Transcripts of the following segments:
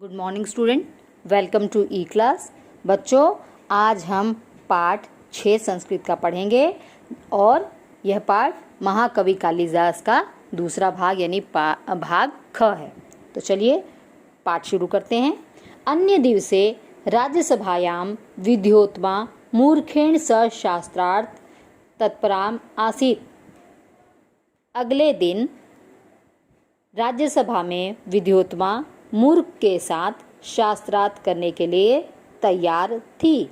Good morning student, welcome to e class. बच्चों, आज हम पाठ 6 संस्कृत का पढ़ेंगे और यह पाठ महाकवि कालिदास का दूसरा भाग यानी भाग ख है। तो चलिए पाठ शुरू करते हैं। अन्य दिवसे राज्यसभायां विद्योत्मा मूर्खेण स शास्त्रार्थ तत्पराम आसीत्। अगले दिन राज्यसभा में विद्योत्मा मूर्ख के साथ शास्त्रार्थ करने के लिए तैयार थी।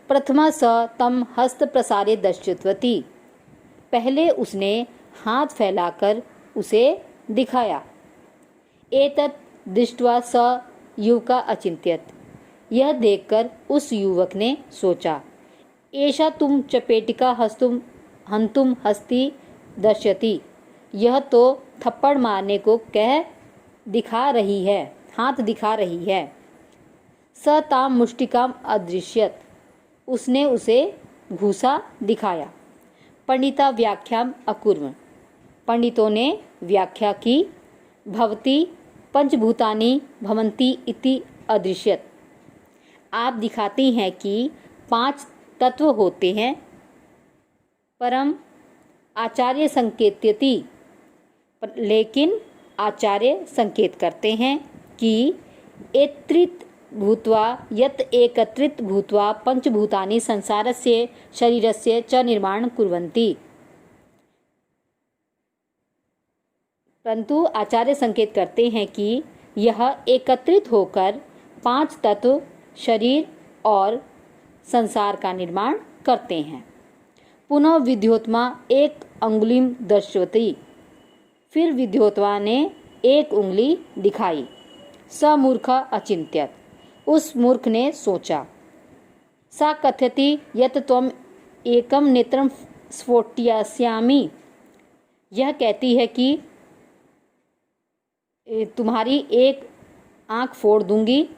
प्रथमा स तम हस्त प्रसारे दर्शितवती। पहले उसने हाथ फैलाकर उसे दिखाया। एतत् दृष्ट्वा स युवका अचिंत्यत। यह देखकर उस युवक ने सोचा, एषा तुम चपेटिका हंतुम हस्ती दर्शति। यह तो थप्पड़ मारने को दिखा रही है, हाथ दिखा रही है। स ताम मुष्टिकाम अदृश्यत। उसने उसे घूसा दिखाया। पंडिता व्याख्याम अकुर्वन्। पंडितों ने व्याख्या की। भवती पंचभूतानि भवन्ति इति अदृश्यत। आप दिखाती हैं कि 5 तत्व होते हैं। परम आचार्य संकेत्यति। लेकिन आचार्य संकेत करते हैं कि एकत्रित भूत्वा यत एकत्रित भूत्वा पंचभूतानि संसारस्य शरीरस्य च निर्माण कुर्वन्ति। परंतु आचार्य संकेत करते हैं कि यह एकत्रित होकर 5 तत्व शरीर और संसार का निर्माण करते हैं। पुनः विद्योत्मा एक अंगुलिम दर्शवती। फिर विद्योत्मा ने एक उंगली दिखाई। स मूर्ख अचिंत्यत। उस मूर्ख ने सोचा। सा कथयति यत त्वम एकम नेत्रम स्फोटयास्यामि। यह कहती है कि तुम्हारी एक आंख फोड़ दूंगी।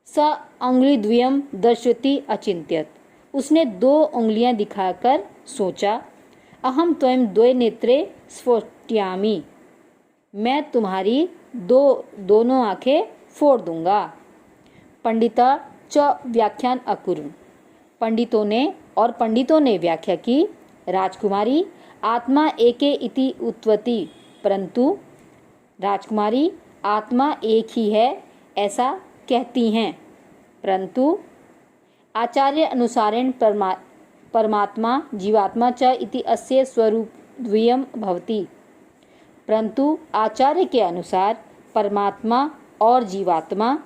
स अंगुली द्वयम दर्शति अचिंत्यत। उसने 2 उंगलियां दिखाकर सोचा। अहम त्वम द्वे नेत्रे स्फोटयामि। मैं तुम्हारी दोनों आंखें फोड़ दूंगा। पंडिता च व्याख्यान अकुर्वन्। पंडितों ने व्याख्या की। राजकुमारी आत्मा एके इति उक्तवती। परंतु राजकुमारी आत्मा एक ही है ऐसा कहती हैं। परंतु आचार्य अनुसारेण परमात्मा जीवात्मा च इति अस्य स्वरूपद्वयं भवति। परंतु आचार्य के अनुसार परमात्मा और जीवात्मा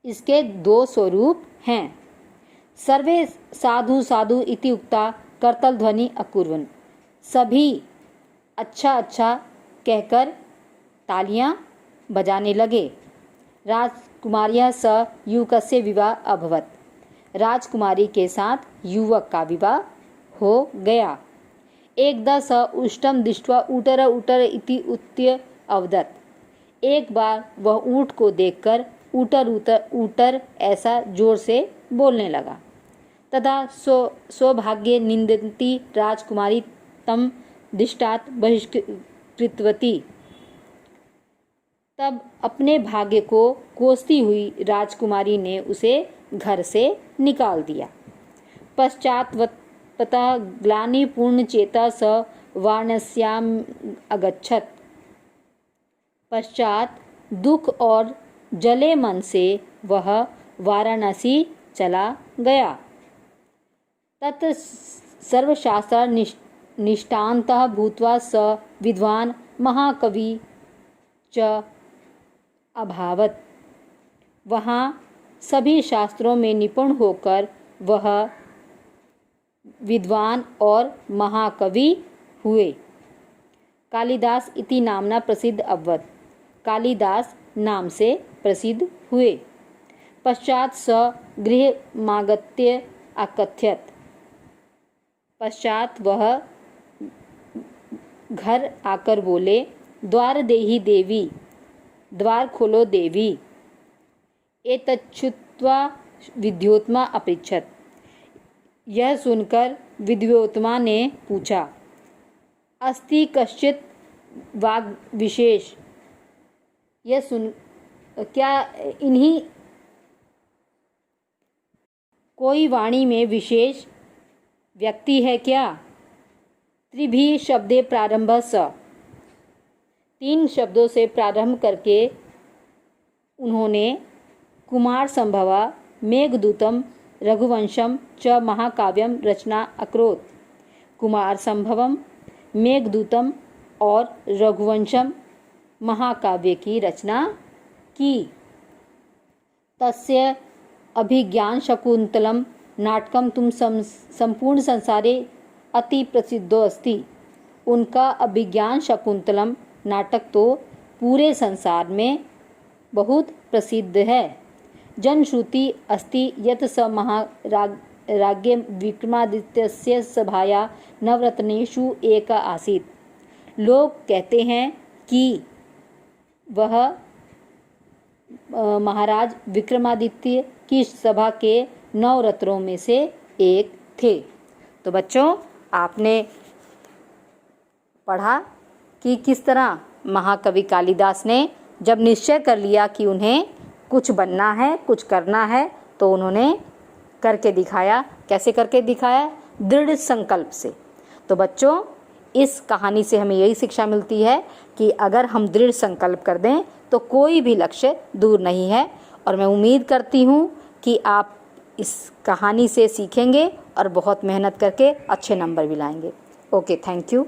इसके 2 स्वरूप हैं। सर्वे साधु साधु इति उक्ता करतल ध्वनि अकुर्वन्। सभी अच्छा अच्छा कहकर तालियां बजाने लगे। राजकुमार्या स युवकस्य विवाह अभवत्। राजकुमारी के साथ युवक का विवाह हो गया। एकदा स उष्टम दृष्ट्वा ऊटर ऊटर इति उच्य अवदत्। एक बार वह ऊँट को देखकर ऊटर ऊटर ऊटर ऐसा जोर से बोलने लगा। तथा सौभाग्य निंदन्ती राजकुमारी तम दृष्टात् बहिष्कृतवती। तब अपने भाग्य को कोसती हुई राजकुमारी ने उसे घर से निकाल दिया। पश्चात्तः ग्लानिपूर्ण चेता स वाराणस्याम अगच्छत्। पश्चात दुख और जले मन से वह वाराणसी चला गया। तत् सर्वशास्त्र निष्ठान्तः भूत्वा स विद्वान् महाकवि च अभावत्। वहाँ सभी शास्त्रों में निपुण होकर वह विद्वान और महाकवि हुए। कालिदास इति नामना प्रसिद्ध अभवत्। कालिदास नाम से प्रसिद्ध हुए। पश्चात स गृहमागत्य अकथयत्। पश्चात वह घर आकर बोले, द्वार देहि देवी। द्वार खोलो देवी। एतच्छ्रुत्वा विद्योत्मा अपृच्छत्। यह सुनकर विद्योत्मा ने पूछा, अस्ति कश्चित् वाग्विशेष। यह क्या इन्हीं कोई वाणी में विशेष व्यक्ति है क्या? त्रिभी शब्दे प्रारंभ स, 3 शब्दों से प्रारंभ करके उन्होंने कुमार संभवा मेघदूतम रघुवंशम च महाकाव्यम रचना अकरोत्। कुमार संभवम, मेघदूतम और रघुवंशम महाकाव्य की रचना की। तस्य अभिज्ञान शकुंतलम नाटकम तुम संपूर्ण संसारे अति प्रसिद्धो अस्ति। उनका अभिज्ञान शकुंतलम नाटक तो पूरे संसार में बहुत प्रसिद्ध है। जनश्रुति अस्ति यत् स महाराज्ञ विक्रमादित्यस्य सभाया नवरत्नेषु एक आसीत्। लोग कहते हैं कि वह महाराज विक्रमादित्य की सभा के 9 रत्नों में से एक थे। तो बच्चों, आपने पढ़ा कि किस तरह महाकवि कालिदास ने जब निश्चय कर लिया कि उन्हें कुछ बनना है, कुछ करना है, तो उन्होंने करके दिखाया। कैसे करके दिखाया? दृढ़ संकल्प से। तो बच्चों, इस कहानी से हमें यही शिक्षा मिलती है कि अगर हम दृढ़ संकल्प कर दें तो कोई भी लक्ष्य दूर नहीं है। और मैं उम्मीद करती हूँ कि आप इस कहानी से सीखेंगे और बहुत मेहनत करके अच्छे नंबर भी लाएंगे। Okay, thank you.